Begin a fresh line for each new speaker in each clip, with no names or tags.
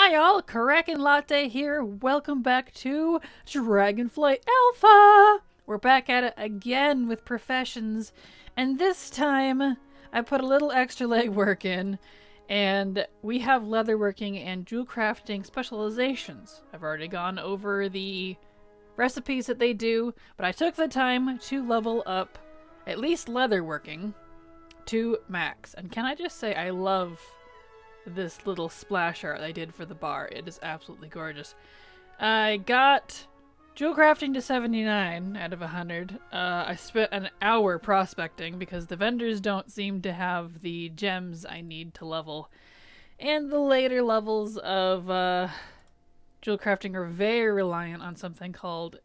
Hi all, Kraken Latte here. Welcome back to Dragonflight Alpha. We're back at it again with professions, and this time I put a little extra legwork in, and we have leatherworking and jewel crafting specializations. I've already gone over the recipes that they do, but I took the time to level up at least leatherworking to max. And can I just say I love this little splash art I did for the bar. It is absolutely gorgeous. I got jewel crafting to 79 out of 100. I spent an hour prospecting because the vendors don't seem to have the gems I need to level. And the later levels of jewel crafting are very reliant on something called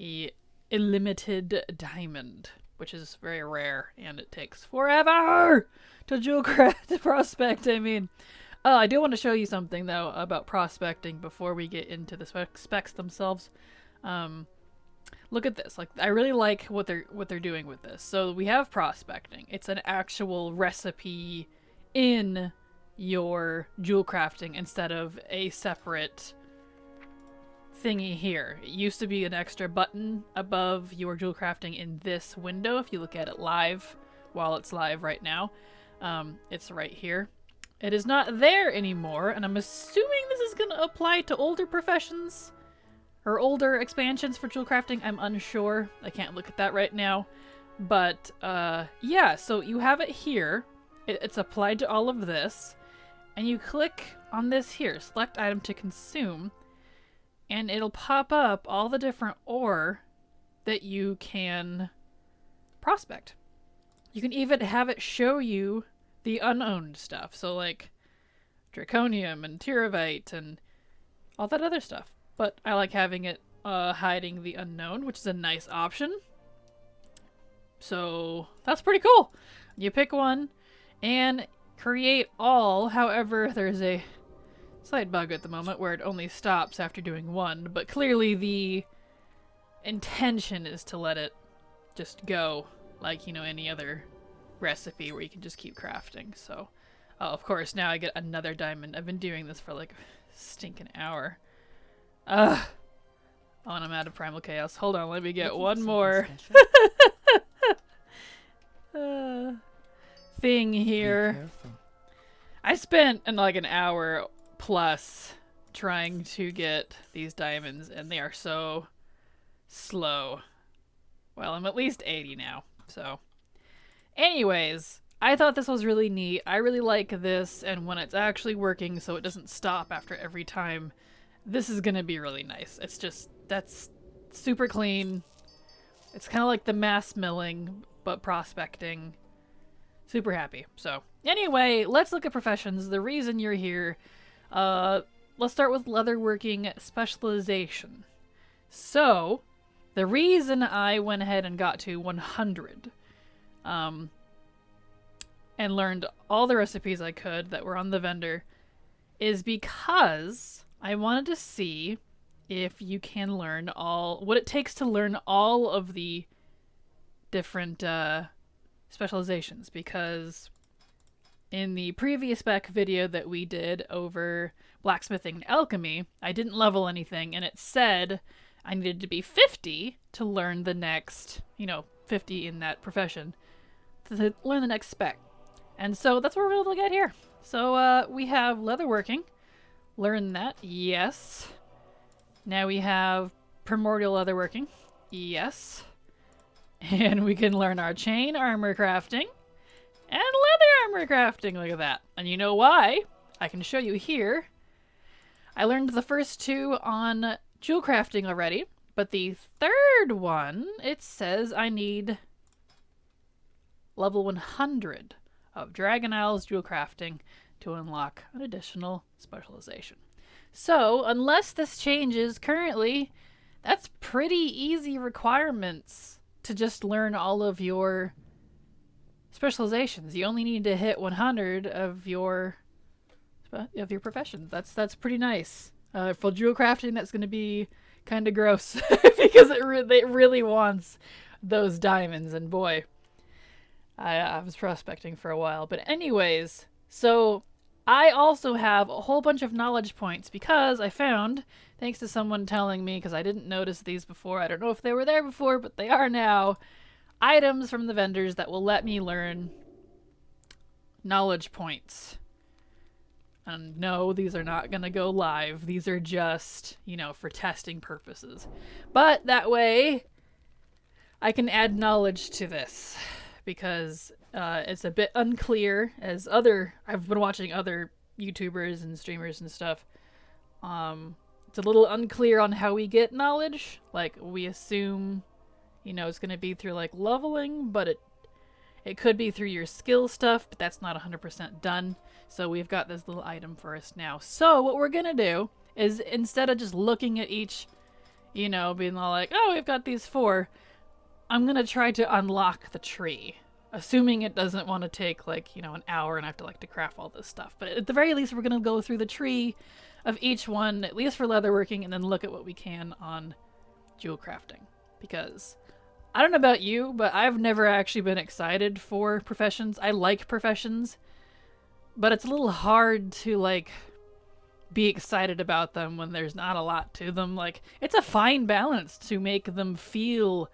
a illimited diamond, which is very rare, and it takes forever to jewel craft to prospect, I mean. I do want to show you something, though, about prospecting before we get into the specs themselves. Look at this. Like, I really like what they're doing with this. So we have prospecting. It's an actual recipe in your jewel crafting instead of a separate thingy here. It used to be an extra button above your jewel crafting in this window. If you look at it live, while it's live right now, it's right here. It is not there anymore, and I'm assuming this is going to apply to older professions or older expansions for jewel crafting. I'm unsure. I can't look at that right now. But yeah, so you have it here. It's applied to all of this, and you click on this here, select item to consume, and it'll pop up all the different ore that you can prospect. You can even have it show you the unowned stuff. So like draconium and tyrivite and all that other stuff. But I like having it hiding the unknown, which is a nice option. So that's pretty cool. You pick one and create all. However, there's a slight bug at the moment where it only stops after doing one, but clearly the intention is to let it just go like, you know, any other recipe where you can just keep crafting. So, of course, now I get another diamond. I've been doing this for like a stinking hour. Oh, and I'm out of primal chaos. Hold on, let me get one more thing here. I spent like an hour plus trying to get these diamonds, and they are so slow. Well, I'm at least 80 now, so. Anyways, I thought this was really neat. I really like this, and when it's actually working so it doesn't stop after every time, this is gonna be really nice. It's just, that's super clean. It's kind of like the mass milling, but prospecting. Super happy. So, anyway, let's look at professions. The reason you're here, let's start with leatherworking specialization. So, the reason I went ahead and got to 100 and learned all the recipes I could that were on the vendor is because I wanted to see if you can learn what it takes to learn all of the different specializations, because in the previous spec video that we did over blacksmithing and alchemy, I didn't level anything, and it said I needed to be 50 to learn the next, 50 in that profession, to learn the next spec. And so that's what we're going to look at here. So we have leatherworking. Learn that. Yes. Now we have primordial leatherworking. Yes. And we can learn our chain armor crafting and leather armor crafting. Look at that. And you know why? I can show you here. I learned the first two on jewel crafting already, but the third one, it says I need level 100 of Dragon Isles jewel crafting to unlock an additional specialization. So, unless this changes currently, that's pretty easy requirements to just learn all of your specializations. You only need to hit 100 of your profession. That's pretty nice. For jewel crafting, that's going to be kind of gross because it really wants those diamonds, and boy, I was prospecting for a while. But anyways, so I also have a whole bunch of knowledge points because I found, thanks to someone telling me, because I didn't notice these before, I don't know if they were there before, but they are now, items from the vendors that will let me learn knowledge points. And no, these are not going to go live. These are just, you know, for testing purposes. But that way, I can add knowledge to this because it's a bit unclear as I've been watching other YouTubers and streamers and stuff. It's a little unclear on how we get knowledge. Like, we assume, you know, it's going to be through like leveling, but it could be through your skill stuff, but that's not 100% done. So we've got this little item for us now. So what we're going to do is, instead of just looking at each, you know, being all like, oh, we've got these 4, I'm going to try to unlock the tree. Assuming it doesn't want to take, like, you know, an hour and I have to, like, to craft all this stuff. But at the very least, we're going to go through the tree of each one, at least for leatherworking, and then look at what we can on jewel crafting. Because I don't know about you, but I've never actually been excited for professions. I like professions, but it's a little hard to, like, be excited about them when there's not a lot to them. Like, it's a fine balance to make them feel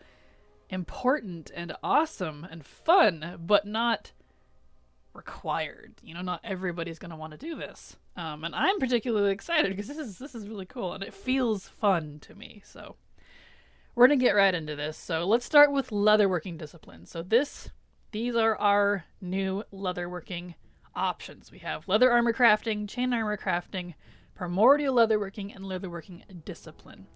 important and awesome and fun, but not required. You know, not everybody's going to want to do this. And I'm particularly excited because this is really cool and it feels fun to me. So we're going to get right into this. So let's start with leatherworking disciplines. So these are our new leatherworking options. We have leather armor crafting, chain armor crafting, primordial leatherworking, and leatherworking discipline.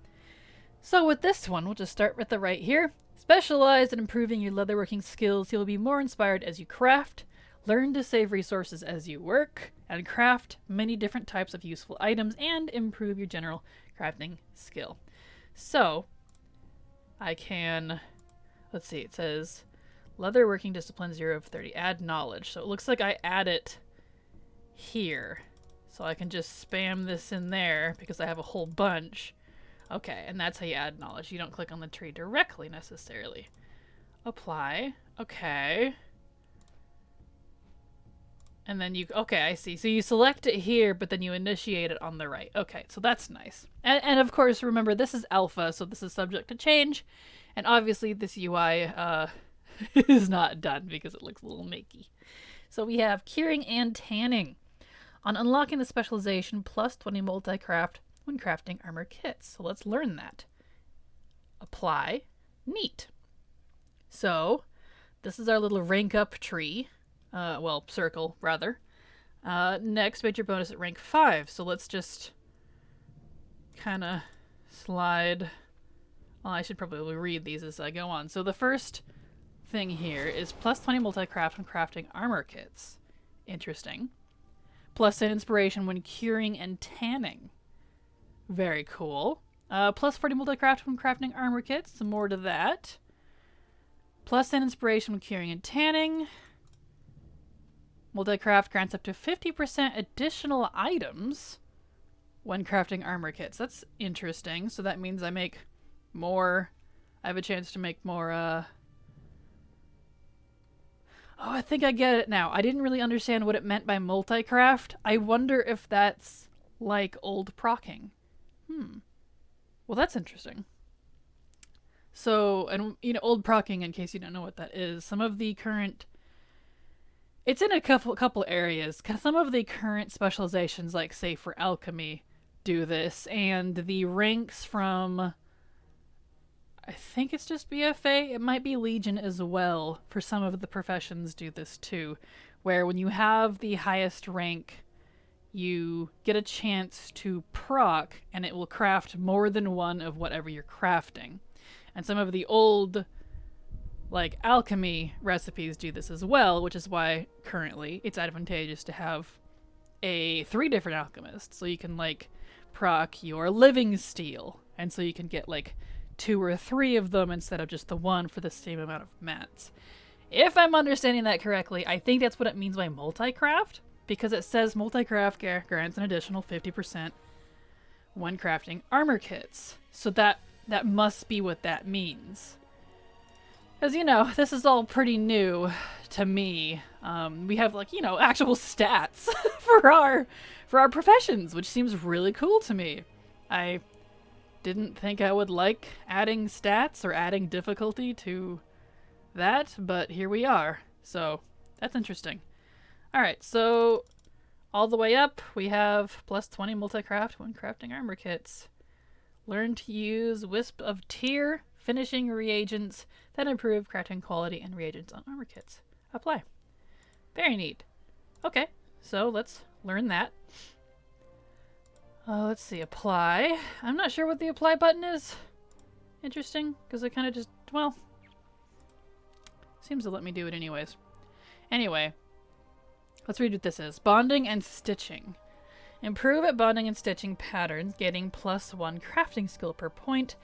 So with this one, we'll just start with the right here. Specialize in improving your leatherworking skills. You'll be more inspired as you craft, learn to save resources as you work, and craft many different types of useful items and improve your general crafting skill. So I can, let's see, it says leatherworking discipline 0 of 30, add knowledge. So it looks like I add it here. So I can just spam this in there because I have a whole bunch. Okay, and that's how you add knowledge. You don't click on the tree directly necessarily. Apply. Okay. And then okay, I see. So you select it here, but then you initiate it on the right. Okay, so that's nice. And of course, remember, this is alpha, so this is subject to change. And obviously, this UI is not done because it looks a little makey. So we have curing and tanning. On unlocking the specialization, plus 20 multi-craft when crafting armor kits. So let's learn that. Apply. Neat. So this is our little rank up tree. Well, circle, rather. Next, major bonus at rank 5. So let's just kind of slide. Well, I should probably read these as I go on. So the first thing here is plus 20 multi-craft when crafting armor kits. Interesting. Plus 10 inspiration when curing and tanning. Very cool. Plus 40 multi-craft when crafting armor kits. Some more to that. Plus 10 inspiration when curing and tanning. Multi-craft grants up to 50% additional items when crafting armor kits. That's interesting. So that means I make more. I have a chance to make more. Oh, I think I get it now. I didn't really understand what it meant by multi-craft. I wonder if that's like old procking. Well, that's interesting. So, and you know, old procking, in case you don't know what that is, some of the current, it's in a couple areas. Some of the current specializations, like say for alchemy, do this, and the ranks from, I think it's just BFA, it might be Legion as well, for some of the professions do this too, where when you have the highest rank, you get a chance to proc, and it will craft more than one of whatever you're crafting. And some of the old, like, alchemy recipes do this as well, which is why currently it's advantageous to have 3 different alchemists. So you can, like, proc your living steel, and so you can get, like, 2 or 3 of them instead of just the one for the same amount of mats. If I'm understanding that correctly, I think that's what it means by multi-craft, because it says multi-craft grants an additional 50% when crafting armor kits. So that must be what that means. Because, you know, this is all pretty new to me. We have like, you know, actual stats for our professions, which seems really cool to me. I didn't think I would like adding stats or adding difficulty to that, but here we are. So that's interesting. All right, so all the way up, we have plus 20 multi-craft when crafting armor kits. Learn to use Wisp of Tier finishing reagents that improve crafting quality and reagents on armor kits. Apply. Very neat. Okay, so let's learn that. Let's see, apply. I'm not sure what the apply button is. Interesting, because I kind of just, well, seems to let me do it anyways. Anyway, let's read what this is. Bonding and stitching. Improve at bonding and stitching patterns, getting +1 crafting skill per point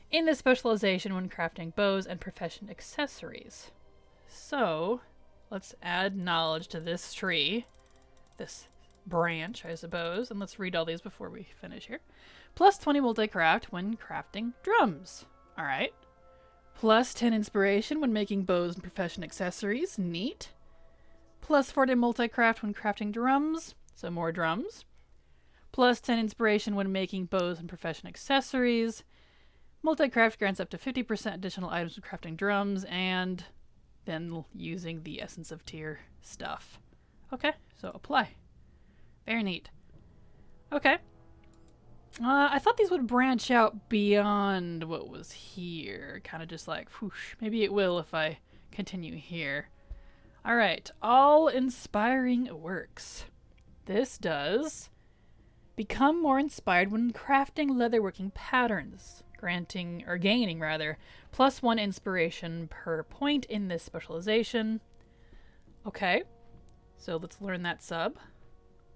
in the specialization when crafting bows and profession accessories. So, let's add knowledge to this tree, this branch, I suppose, and let's read all these before we finish here. Plus 20 multi-craft when crafting drums. All right. Plus 10 inspiration when making bows and profession accessories. Neat. Plus 40 multi-craft when crafting drums. So more drums. Plus 10 inspiration when making bows and profession accessories. Multi-craft grants up to 50% additional items when crafting drums, and then using the Essence of Tier stuff. Okay, so apply. Very neat. Okay. I thought these would branch out beyond what was here. Kind of just like, whoosh. Maybe it will if I continue here. Alright, all inspiring works. This does become more inspired when crafting leatherworking patterns, gaining +1 inspiration per point in this specialization. Okay, so let's learn that sub.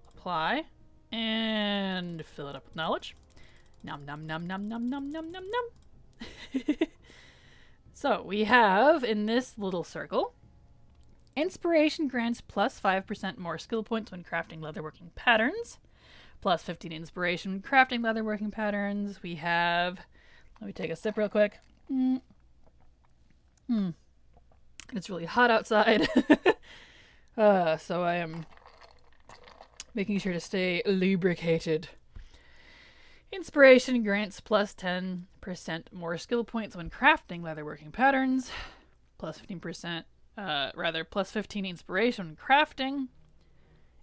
Apply, and fill it up with knowledge. Nom nom nom nom nom nom nom nom nom. So we have in this little circle, inspiration grants +5% more skill points when crafting leatherworking patterns. Plus 15 inspiration when crafting leatherworking patterns. We have, let me take a sip real quick. It's really hot outside. So I am making sure to stay lubricated. Inspiration grants +10% more skill points when crafting leatherworking patterns. +15%, +15 inspiration when crafting.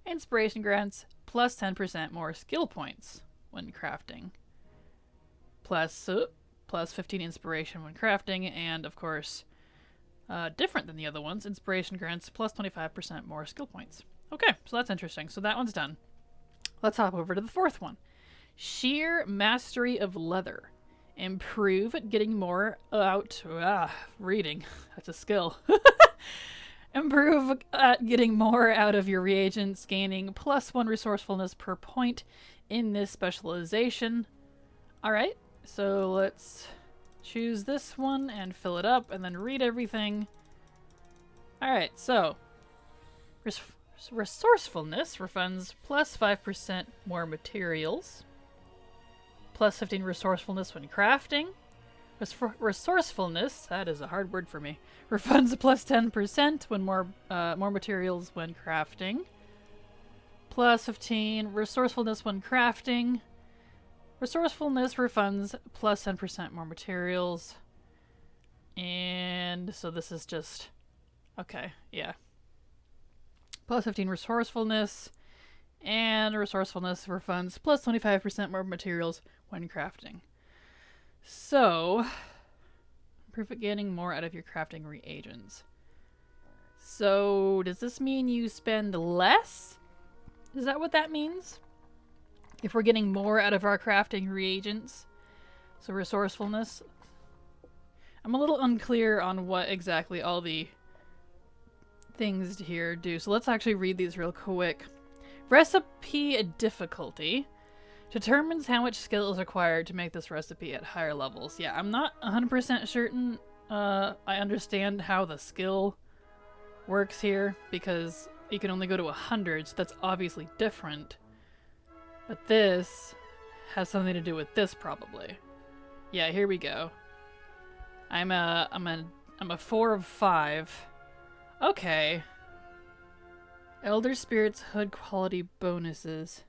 Inspiration grants +10% more skill points when crafting. Plus 15 inspiration when crafting, and of course, different than the other ones, inspiration grants +25% more skill points. Okay, so that's interesting. So that one's done. Let's hop over to the fourth one. Sheer mastery of leather. Improve at getting more out. Reading. That's a skill. Improve at getting more out of your reagents, gaining +1 resourcefulness per point in this specialization. Alright, so let's choose this one and fill it up and then read everything. Alright, so resourcefulness refunds +5% more materials. +15 resourcefulness when crafting. Resourcefulness, that is a hard word for me, refunds +10% when more materials when crafting. +15 resourcefulness when crafting. Resourcefulness refunds +10% more materials. And so this is just, okay, yeah. +15 resourcefulness, and resourcefulness refunds +25% more materials when crafting. So, improve at getting more out of your crafting reagents. So, does this mean you spend less? Is that what that means? If we're getting more out of our crafting reagents? So resourcefulness. I'm a little unclear on what exactly all the things here do. So let's actually read these real quick. Recipe difficulty determines how much skill is required to make this recipe at higher levels. Yeah, I'm not 100% certain I understand how the skill works here, because you can only go to 100, so that's obviously different. But this has something to do with this, probably. Yeah, here we go. I'm a 4 of 5. Okay. Elder Spirit's hood quality bonuses.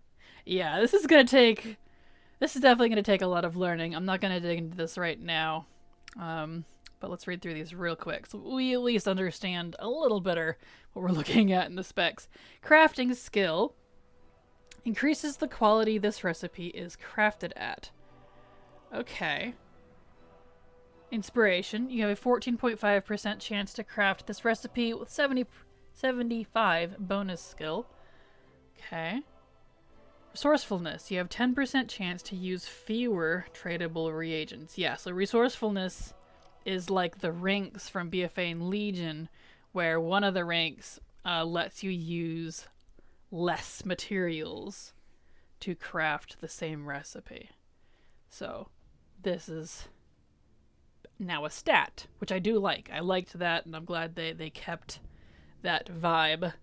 Yeah, this is definitely gonna take a lot of learning. I'm not gonna dig into this right now. But let's read through these real quick so we at least understand a little better what we're looking at in the specs. Crafting skill increases the quality this recipe is crafted at. Okay. Inspiration. You have a 14.5% chance to craft this recipe with 75 bonus skill. Okay. Resourcefulness. You have 10% chance to use fewer tradable reagents. Yeah, so resourcefulness is like the ranks from BFA and Legion, where one of the ranks lets you use less materials to craft the same recipe. So this is now a stat, which I do like. I liked that, and I'm glad they kept that vibe.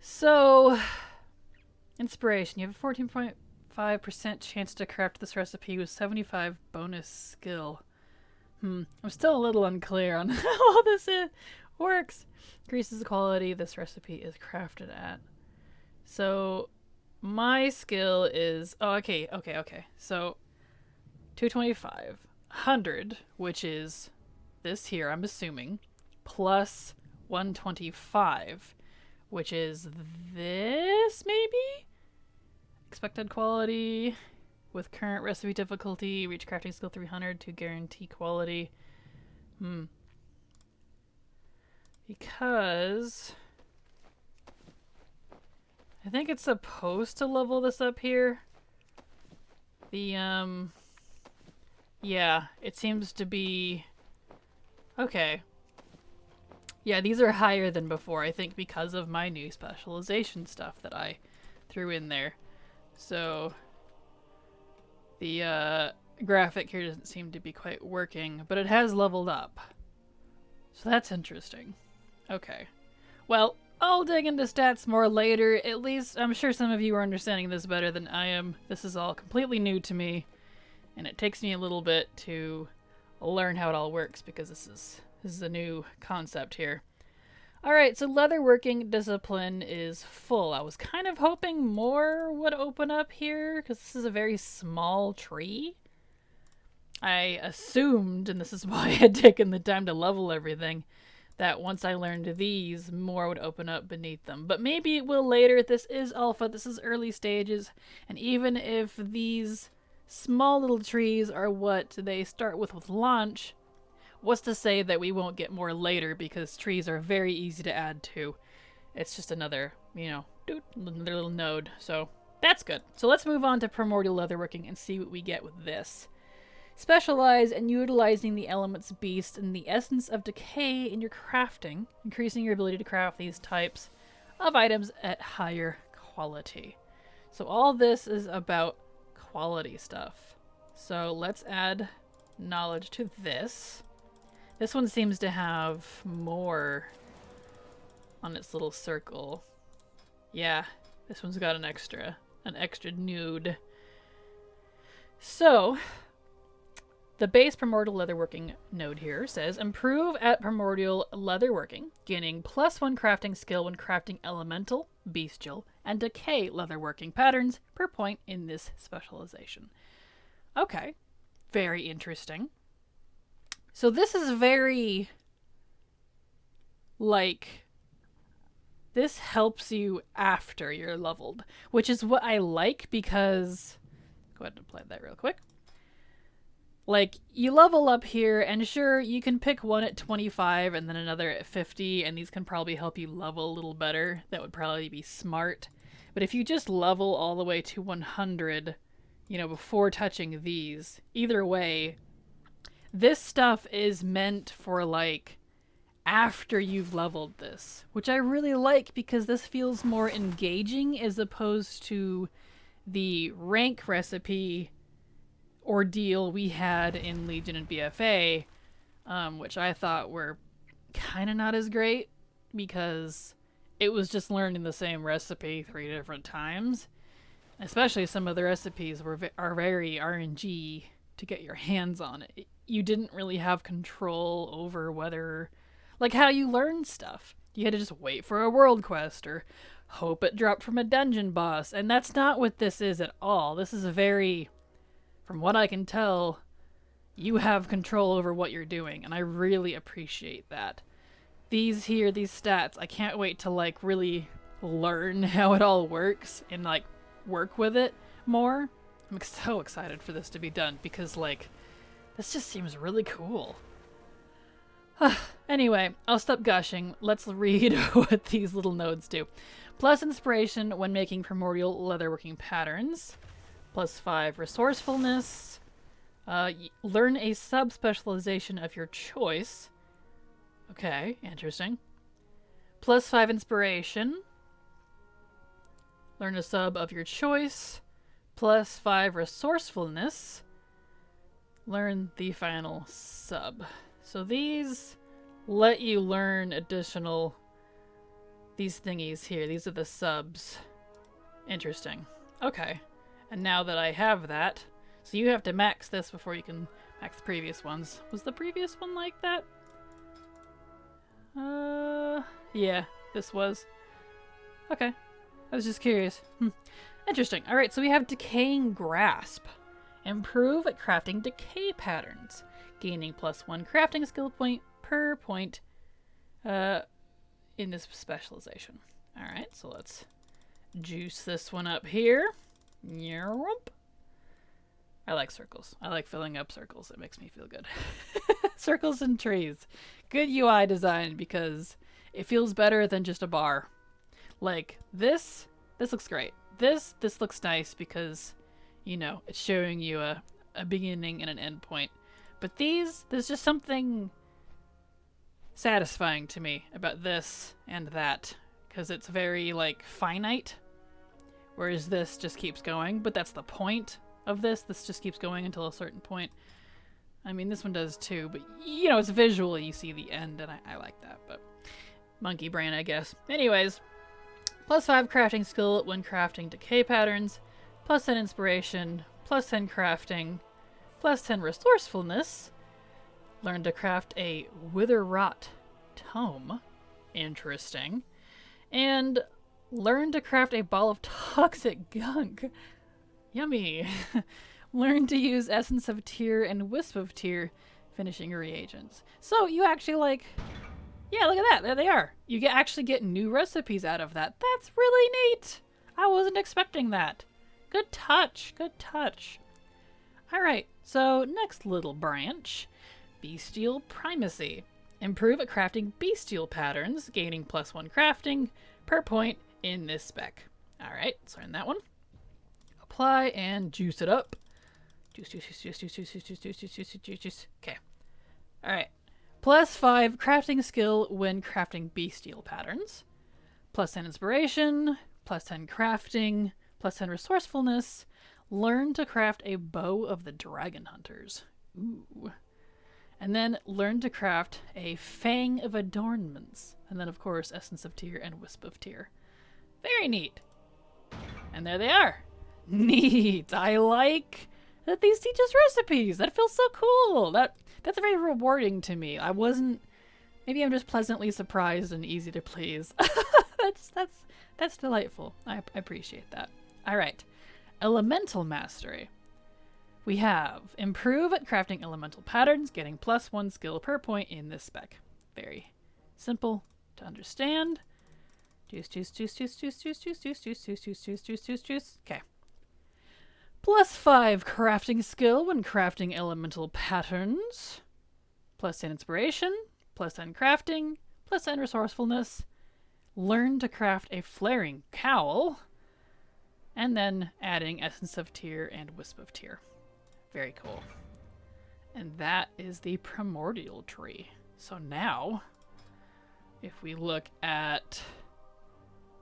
So, inspiration. You have a 14.5% chance to craft this recipe with 75 bonus skill. I'm still a little unclear on how all this works. Increases the quality this recipe is crafted at. So, my skill is... Oh, okay. So, 225. 100, which is this here, I'm assuming, plus 125, which is this, maybe? Expected quality with current recipe difficulty, reach crafting skill 300 to guarantee quality. Because I think it's supposed to level this up here. The, yeah, it seems to be... Okay. Yeah, these are higher than before, I think because of my new specialization stuff that I threw in there. So, the graphic here doesn't seem to be quite working, but it has leveled up. So that's interesting. Okay. Well, I'll dig into stats more later. At least, I'm sure some of you are understanding this better than I am. This is all completely new to me. And it takes me a little bit to learn how it all works because this is a new concept here. Alright, so leatherworking discipline is full. I was kind of hoping more would open up here because this is a very small tree. I assumed, and this is why I had taken the time to level everything, that once I learned these, more would open up beneath them. But maybe it will later. This is alpha, this is early stages, and even if these small little trees are what they start with launch, what's to say that we won't get more later because trees are very easy to add to. It's just another, another little node. So that's good. So let's move on to Primordial Leatherworking and see what we get with this. Specialize in utilizing the elements beast and the essence of decay in your crafting, increasing your ability to craft these types of items at higher quality. So all this is about quality stuff. So let's add knowledge to this. This one seems to have more on its little circle. Yeah, this one's got an extra nude. So the base Primordial Leatherworking node here says improve at Primordial Leatherworking, gaining +1 crafting skill when crafting elemental, bestial, and decay leatherworking patterns per point in this specialization. Okay, very interesting. So this is very, this helps you after you're leveled, which is what I like because, go ahead and apply that real quick. You level up here, and sure, you can pick one at 25 and then another at 50, and these can probably help you level a little better. That would probably be smart. But if you just level all the way to 100, before touching these, either way, this stuff is meant for, after you've leveled this, which I really like because this feels more engaging as opposed to the rank recipe ordeal we had in Legion and BFA, which I thought were kind of not as great because it was just learning the same recipe 3 different times. Especially some of the recipes are very RNG to get your hands on it. You didn't really have control over whether, how you learn stuff. You had to just wait for a world quest or hope it dropped from a dungeon boss. And that's not what this is at all. This is a very, from what I can tell, you have control over what you're doing. And I really appreciate that. These stats, I can't wait to like really learn how it all works and like work with it more. I'm so excited for this to be done because like this just seems really cool. Anyway, I'll stop gushing. Let's read what these little nodes do. Plus inspiration when making primordial leatherworking patterns. Plus 5 resourcefulness. Learn a sub-specialization of your choice. Okay, interesting. Plus 5 inspiration. Learn a sub of your choice. Plus 5 resourcefulness. Learn the final sub. So these let you learn additional, these thingies here. These are the subs. Interesting. Okay. And now that I have that, so you have to max this before you can max the previous ones. Was the previous one like that? Yeah, this was. Okay. I was just curious. Interesting. Alright, so we have Decaying Grasp. Improve at crafting decay patterns. Gaining +1 crafting skill point per point in this specialization. Alright, so let's juice this one up here. I like circles. I like filling up circles. It makes me feel good. Circles and trees. Good UI design because it feels better than just a bar. Like this looks great. This looks nice because, you know, it's showing you a beginning and an end point. But there's just something satisfying to me about this and that because it's very like finite, whereas this just keeps going. But that's the point of this. This just keeps going until a certain point. I mean, this one does too, but you know, it's visually you see the end, and I like that. But monkey brain, I guess. Anyways, +5 crafting skill when crafting decay patterns, +10 inspiration, +10 crafting, +10 resourcefulness. Learn to craft a wither rot tome. Interesting. And learn to craft a ball of toxic gunk. Yummy. Learn to use Essence of Tear and Wisp of Tear finishing reagents. So you actually like, yeah, look at that. There they are. You actually get new recipes out of that. That's really neat. I wasn't expecting that. Good touch. Good touch. All right. So next little branch, Bestial Primacy. Improve at crafting bestial patterns, gaining +1 crafting per point in this spec. All right. Let's learn that one. Apply and juice it up. Juice. Okay. All right. +5 crafting skill when crafting bestial patterns. +10 inspiration. +10 crafting. +10 resourcefulness. Learn to craft a bow of the dragon hunters. Ooh. And then learn to craft a fang of adornments. And then, of course, Essence of Tear and Wisp of Tear. Very neat. And there they are. Neat. I like that these teach us recipes. That feels so cool. That's very rewarding to me. Maybe I'm just pleasantly surprised and easy to please. That's delightful. I appreciate that. All right. Elemental Mastery. We have improve at crafting elemental patterns, getting +1 skill per point in this spec. Very simple to understand. Juice. Okay. +5 crafting skill when crafting elemental patterns. +10 inspiration. +10 crafting. +10 resourcefulness. Learn to craft a flaring cowl. And then adding Essence of Tear and Wisp of Tear. Very cool. And that is the Primordial tree. So now, if we look at...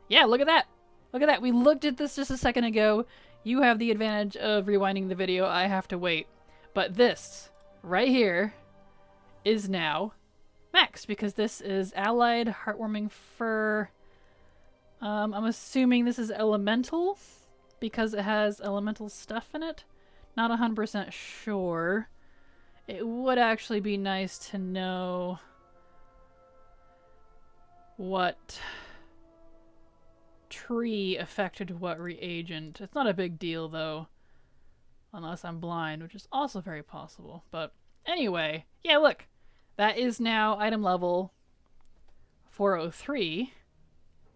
Yeah, look at that! Look at that! We looked at this just a second ago. You have the advantage of rewinding the video. I have to wait. But this, right here, is now maxed because this is Allied Heartwarming Fur. I'm assuming this is elemental because it has elemental stuff in it. Not 100% sure. It would actually be nice to know what tree affected what reagent. It's not a big deal though, unless I'm blind, which is also very possible. But anyway, yeah, look, that is now item level 403,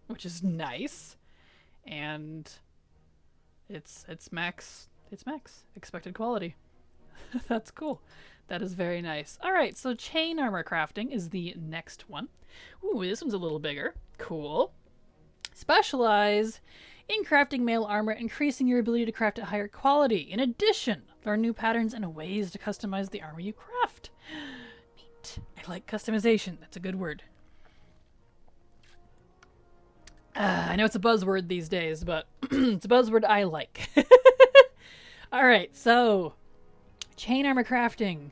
which is nice, and it's max expected quality. That's cool. That is very nice. All right, so chain armor crafting is the next one. Ooh, this one's a little bigger. Cool. Specialize in crafting mail armor, increasing your ability to craft at higher quality. In addition, learn new patterns and ways to customize the armor you craft. Neat. I like customization. That's a good word. I know it's a buzzword these days, but it's a buzzword I like. All right, so chain armor crafting.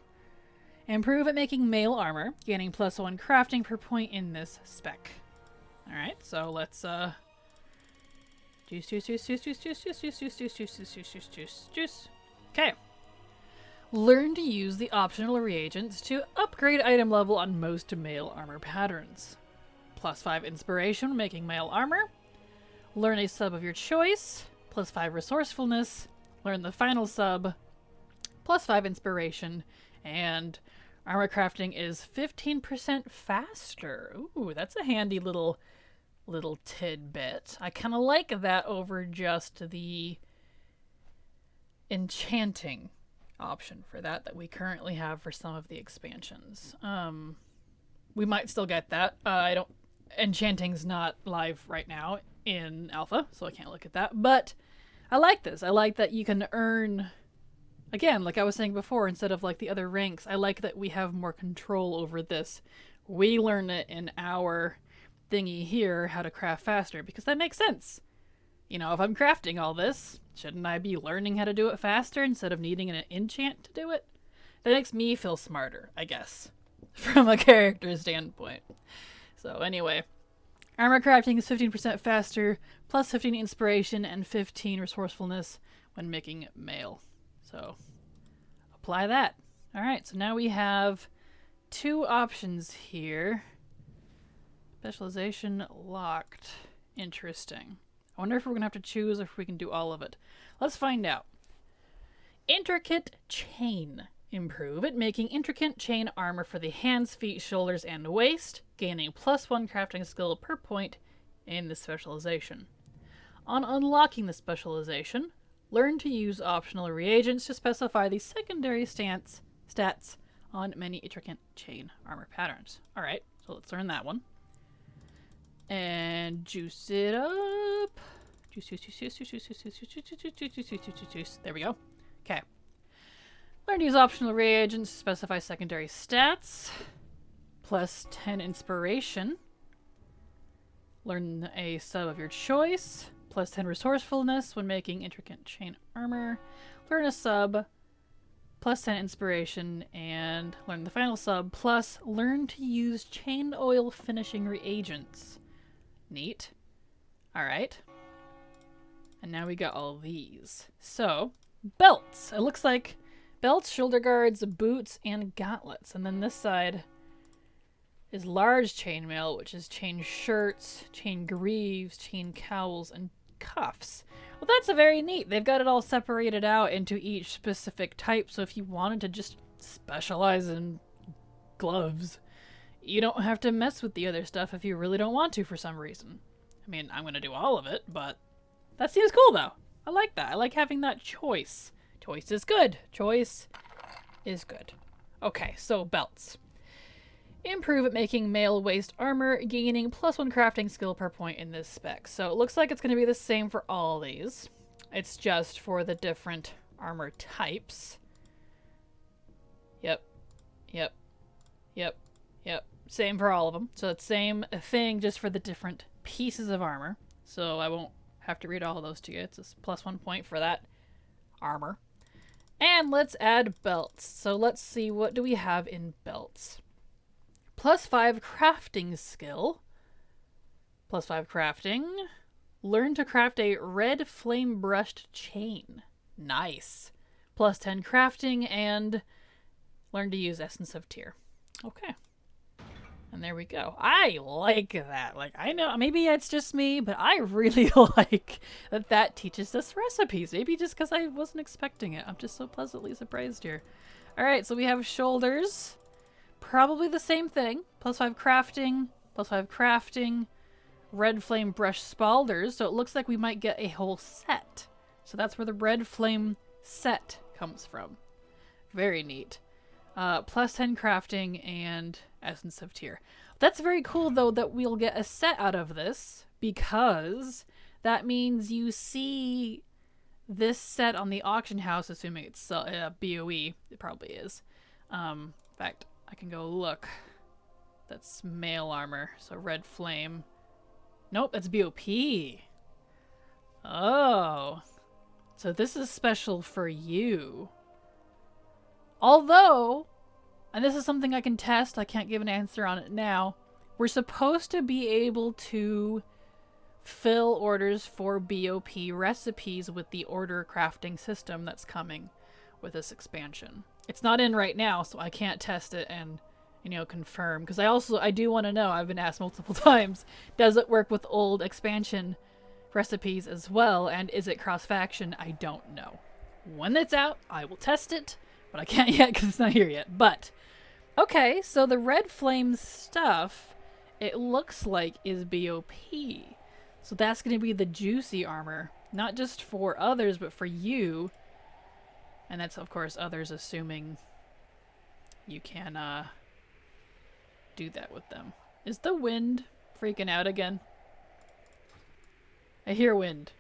Improve at making mail armor, gaining +1 crafting per point in this spec. All right, so let's juice. Okay. Learn to use the optional reagents to upgrade item level on most mail armor patterns. +5 inspiration when making mail armor. Learn a sub of your choice. +5 resourcefulness. Learn the final sub. +5 inspiration. And armor crafting is 15% faster. Ooh, that's a handy little tidbit. I kind of like that over just the enchanting option for that we currently have for some of the expansions. We might still get that. Enchanting's not live right now in alpha, so I can't look at that. But I like this. I like that you can earn, again, like I was saying before, instead of like the other ranks, I like that we have more control over this. We learn it in our thingy here, how to craft faster, because that makes sense. You know, if I'm crafting all this, shouldn't I be learning how to do it faster instead of needing an enchant to do it? That makes me feel smarter, I guess, from a character standpoint. So anyway, armor crafting is 15% faster, +15 inspiration and 15 resourcefulness when making mail. So apply that. All right, so now we have 2 options here. Specialization locked. Interesting. I wonder if we're going to have to choose or if we can do all of it. Let's find out. Intricate chain. Improve at making intricate chain armor for the hands, feet, shoulders, and waist, gaining +1 crafting skill per point in the specialization. On unlocking the specialization, learn to use optional reagents to specify the secondary stats on many intricate chain armor patterns. All right, so let's learn that one. And juice it up. Juice. There we go. Okay. Learn to use optional reagents to specify secondary stats. +10 inspiration. Learn a sub of your choice. +10 resourcefulness when making intricate chain armor. Learn a sub. +10 inspiration. And learn the final sub. Plus learn to use chain oil finishing reagents. Neat. Alright. And now we got all these. So, belts. It looks like belts, shoulder guards, boots, and gauntlets. And then this side is large chainmail, which is chain shirts, chain greaves, chain cowls, and cuffs. Well, that's a very neat. They've got it all separated out into each specific type, so if you wanted to just specialize in gloves, you don't have to mess with the other stuff if you really don't want to for some reason. I mean, I'm going to do all of it, but that seems cool, though. I like that. I like having that choice. Choice is good. Choice is good. Okay, so belts. Improve at making mail waist armor, gaining +1 crafting skill per point in this spec. So it looks like it's going to be the same for all these. It's just for the different armor types. Yep. Same for all of them. So it's same thing just for the different pieces of armor. So I won't have to read all of those to you. It's a +1 point for that armor. And let's add belts. So let's see, what do we have in belts? +5 crafting skill. +5 crafting. Learn to craft a red flame brushed chain. Nice. +10 crafting and learn to use Essence of Tear. Okay. And there we go. I like that. Like, I know, maybe it's just me, but I really like that that teaches us recipes. Maybe just because I wasn't expecting it. I'm just so pleasantly surprised here. All right, so we have shoulders. Probably the same thing. +5 crafting, +5 crafting, red flame brush spalders. So it looks like we might get a whole set. So that's where the red flame set comes from. Very neat. +10 crafting and essence of tear. That's very cool though that we'll get a set out of this, because that means you see this set on the auction house, assuming it's BOE. It probably is. In fact, I can go look. That's mail armor, so red flame. Nope, that's BOP. Oh, so this is special for you. Although, and this is something I can test, I can't give an answer on it now, we're supposed to be able to fill orders for BOP recipes with the order crafting system that's coming with this expansion. It's not in right now, so I can't test it and, you know, confirm. Because I do want to know, I've been asked multiple times, does it work with old expansion recipes as well, and is it cross-faction? I don't know. When it's out, I will test it. But I can't yet because it's not here yet. But, okay, so the red flame stuff, it looks like is BOP. So that's going to be the juicy armor. Not just for others, but for you. And that's, of course, others assuming you can do that with them. Is the wind freaking out again? I hear wind.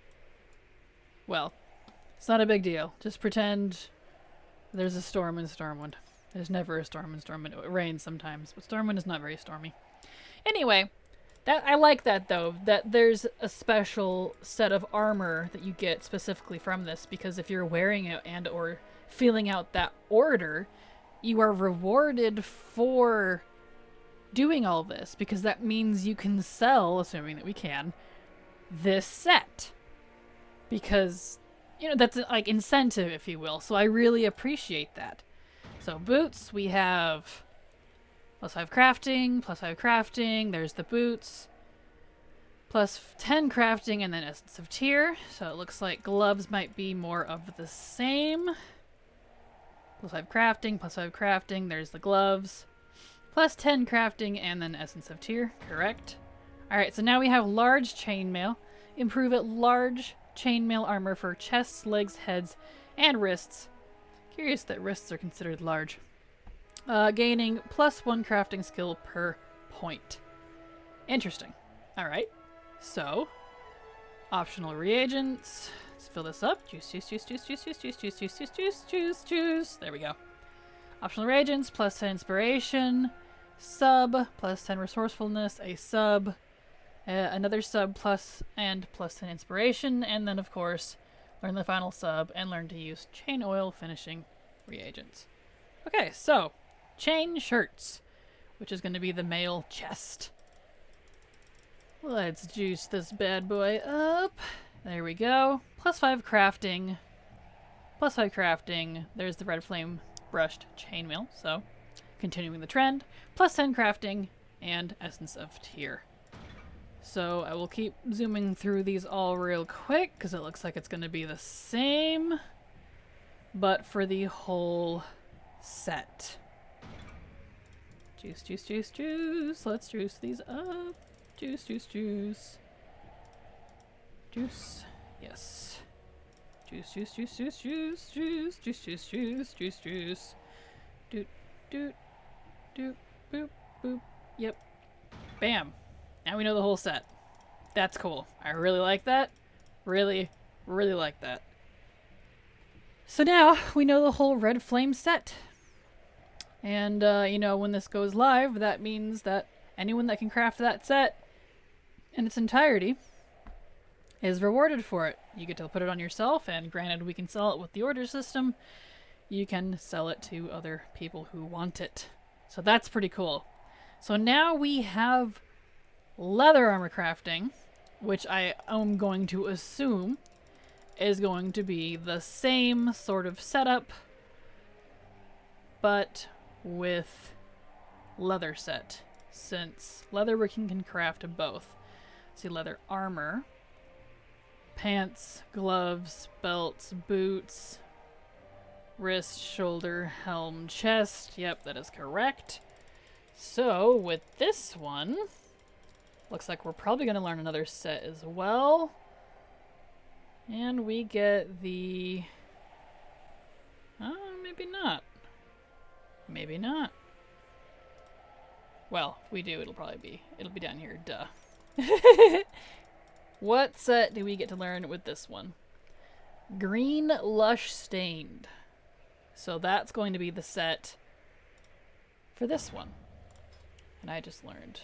Well, it's not a big deal. Just pretend there's a storm in Stormwind. There's never a storm in Stormwind. It rains sometimes, but Stormwind is not very stormy. Anyway, I like that though, that there's a special set of armor that you get specifically from this, because if you're wearing it and or filling out that order, you are rewarded for doing all this, because that means you can sell, assuming that we can, this set. Because, you know, that's like incentive, if you will. So I really appreciate that. So boots, we have +5 crafting, +5 crafting. There's the boots. +10 crafting, and then essence of tear. So it looks like gloves might be more of the same. +5 crafting, +5 crafting. There's the gloves. +10 crafting, and then essence of tear. Correct. All right. So now we have large chainmail. Improve at large chainmail armor for chests, legs, heads, and wrists. Curious that wrists are considered large. Gaining +1 crafting skill per point. Interesting. Alright. So, optional reagents. Let's fill this up. Juice, juice, juice, juice, juice, juice, juice, juice, juice, juice, juice, juice, juice. There we go. Optional reagents, +10 inspiration. Sub, +10 resourcefulness. A sub. Another sub and +10 inspiration, and then of course learn the final sub and learn to use chain oil finishing reagents. Okay, so chain shirts, which is going to be the male chest. Let's juice this bad boy up. There we go. +5 crafting. +5 crafting. There's the red flame brushed chainmail, so continuing the trend. +10 crafting and essence of tear. So I will keep zooming through these all real quick because it looks like it's going to be the same, but for the whole set. Juice, juice, juice, juice. Let's juice these up. Juice, juice, juice. Juice. Yes. Juice, juice, juice, juice, juice, juice, juice, juice, juice, juice, juice. Doot, doot, doot, boop, boop. Yep. Bam. Now we know the whole set. That's cool. I really like that. Really, really like that. So now we know the whole red flame set. And, you know, when this goes live, that means that anyone that can craft that set in its entirety is rewarded for it. You get to put it on yourself, and granted we can sell it with the order system, you can sell it to other people who want it. So that's pretty cool. So now we have leather armor crafting, which I am going to assume is going to be the same sort of setup, but with leather set since leatherworking can craft both. See, leather armor, pants, gloves, belts, boots, wrist, shoulder, helm, chest. Yep, that is correct. So with this one, looks like we're probably going to learn another set as well. And we get the... oh, maybe not. Maybe not. Well, if we do, it'll be down here, duh. What set do we get to learn with this one? Green Lush Stained. So that's going to be the set for this one. And I just learned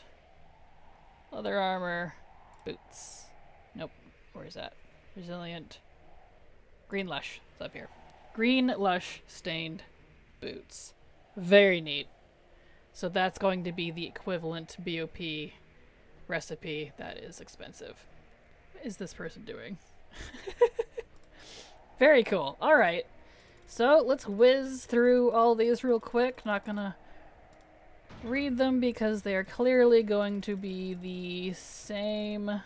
leather armor, boots. Nope, where is that? Resilient. Green Lush, it's up here. Green Lush Stained boots. Very neat. So that's going to be the equivalent BOP recipe that is expensive. What is this person doing? Very cool. Alright. So let's whiz through all these real quick. Not gonna read them because they are clearly going to be the same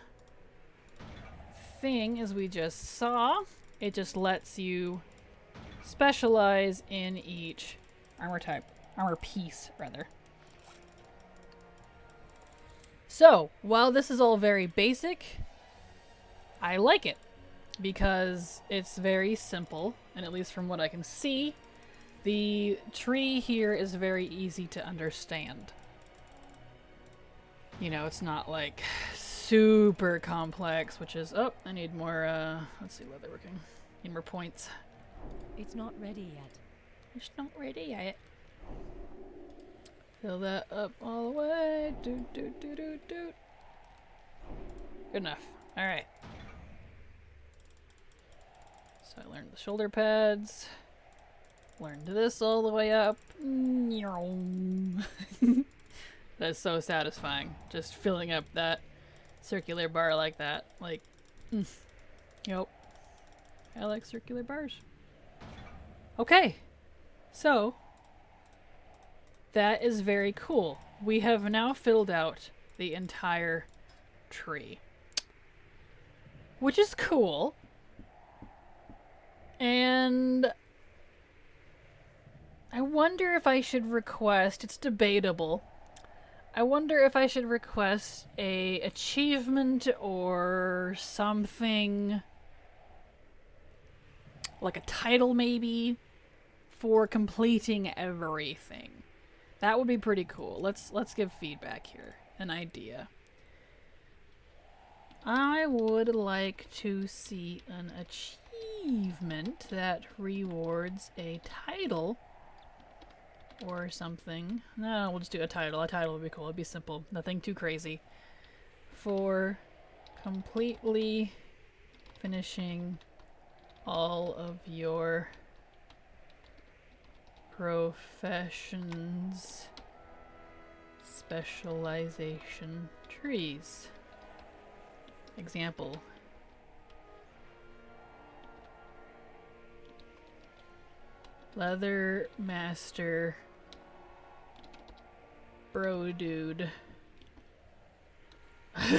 thing as we just saw. It just lets you specialize in each armor piece rather. So, while this is all very basic, I like it because it's very simple, and at least from what I can see, the tree here is very easy to understand. You know, it's not like super complex, which is, oh, I need more, let's see, leatherworking. Need more points.
It's not ready yet.
It's not ready yet. Fill that up all the way. Doot, doot, doot, doot, doot. Good enough. Alright. So I learned the shoulder pads. Learned this all the way up. That's so satisfying. Just filling up that circular bar like that. Like, yep. I like circular bars. Okay. So, that is very cool. We have now filled out the entire tree. Which is cool. And I wonder if I should request, it's debatable, I wonder if I should request a achievement or something, like a title maybe, for completing everything. That would be pretty cool. Let's give feedback here, an idea. I would like to see an achievement that rewards a title or something. No, we'll just do a title. A title would be cool. It'd be simple. Nothing too crazy. For completely finishing all of your professions specialization trees. Example. Leather Master Bro Dude.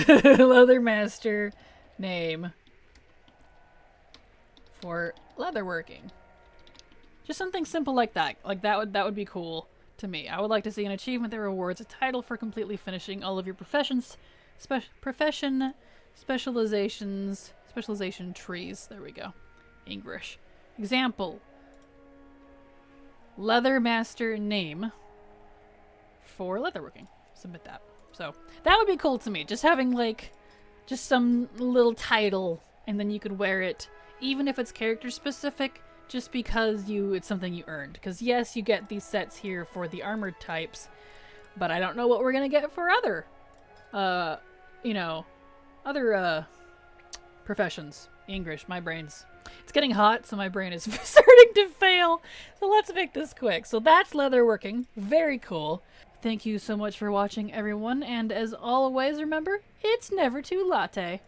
Leather Master name for leatherworking. Just something simple like that. Like that would be cool to me. I would like to see an achievement that rewards a title for completely finishing all of your specialization trees. There we go. English. Example. Leather Master name for leatherworking. Submit that. So that would be cool to me. Just having like just some little title and then you could wear it even if it's character specific just because it's something you earned. Because yes, you get these sets here for the armored types, but I don't know what we're gonna get for other professions. English, my brain's... It's getting hot, so my brain is starting to fail. So let's make this quick. So that's leatherworking. Very cool. Thank you so much for watching, everyone. And as always, remember, it's never too latte.